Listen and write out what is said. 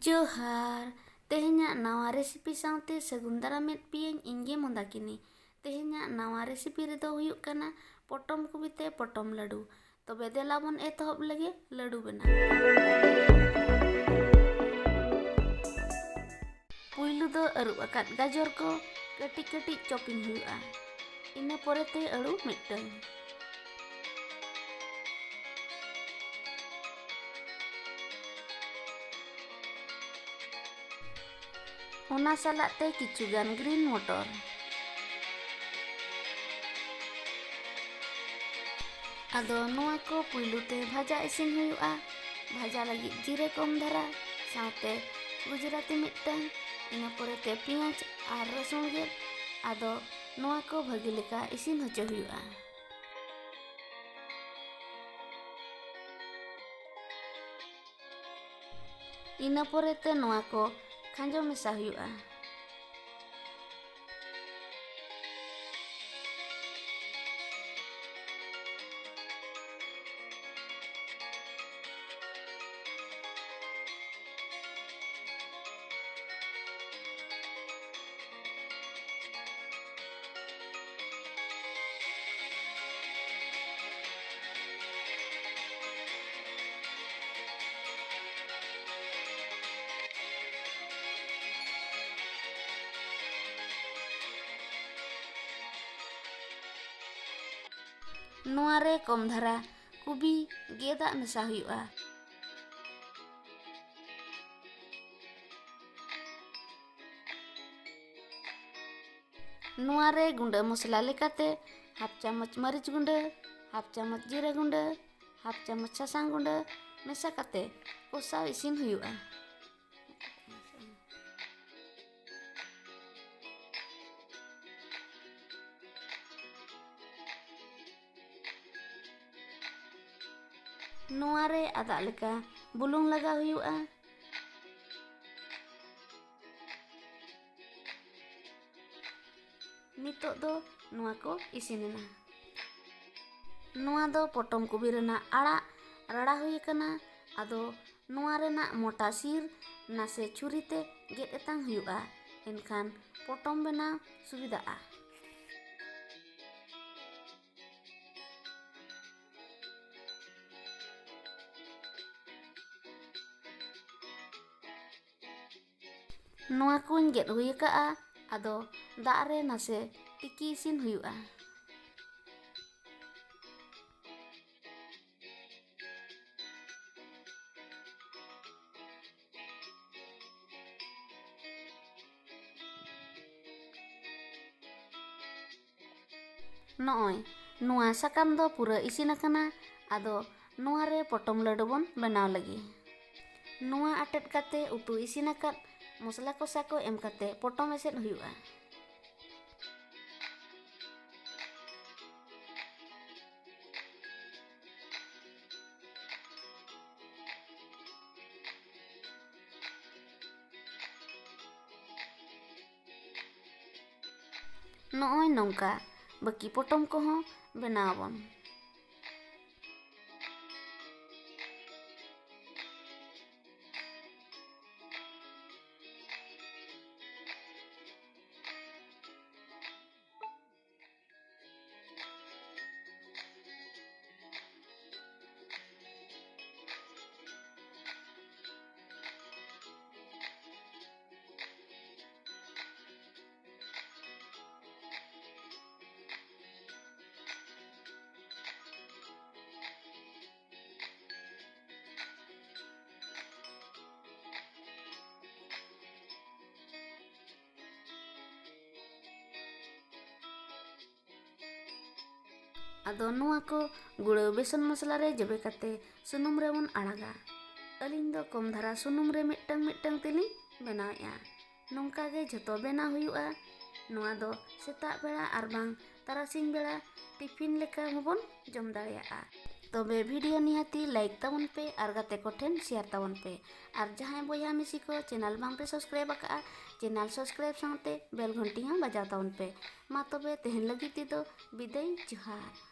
Johar, tehnya nawa resipi saute sagun daramet pieng ingge mondakini. Tehnya nawa resipi redo huyuk kana potom kubite potom ladu. Tobe delabon etohop lagi ladu bena. Puylu do aru akat gajor ko katik-katik chopping huyuka. Ina porete aru mittang. Ona salak te kicugan green motor. Ado noa ko puylu te bhaja isin huyuka. Bhaja lagi jire kom dhara saute gujrati mittang. Ina porete piyanj ar rasun ged. Ado noa ko bhagi leka isin hocho huyuka. Ina porete noa ko khanjo mesa huyuka. Noa re kom dhara kubi gedak mesa huyuka. Noa re gunda mosla lekate half chamoch maric gunda, half chamoch jira gunda, half chamoch sasang gunda mesa kate kosaw isin huyuka. Noa re adak leka bulung laga huyuka. Nitok do noa ko isinena. Noa do potom kubi renak arak rara huy kana. Ado noa renak mota sir nase churi te ged etang huyuka. Enkhan potom benaw subida'a. Noa kuñ ged huy ka'a. Ado dak re nase tiki isin huyuka. No'oy noa sakam do pura isin akana. Ado noa re potom ladu bon benaw lagi. Noa atet kate utu isin akat mosla kosa ko em kate potom eset huyuka. No'oy nongka baki potom kohon benaw bon. Ado noa ko gula beson mosla re jabe kate sunum re bon araga. Aling do kom dhara sunum re mittang teling benawea. Nongka ge jhoto benaw huyuka. Noa do setak bela arbang tarasing bela tifin leka hobon jom dareya'a. Tobe video nihati like tabon pe ar gate ko ten share tabon pe. Ar jahay boya misi ko channel bang pe subscribe aka'a, channel subscribe saute bel घंटी hong bajaw tabon pe. Ma tobe tehen lagi tido biday Johar.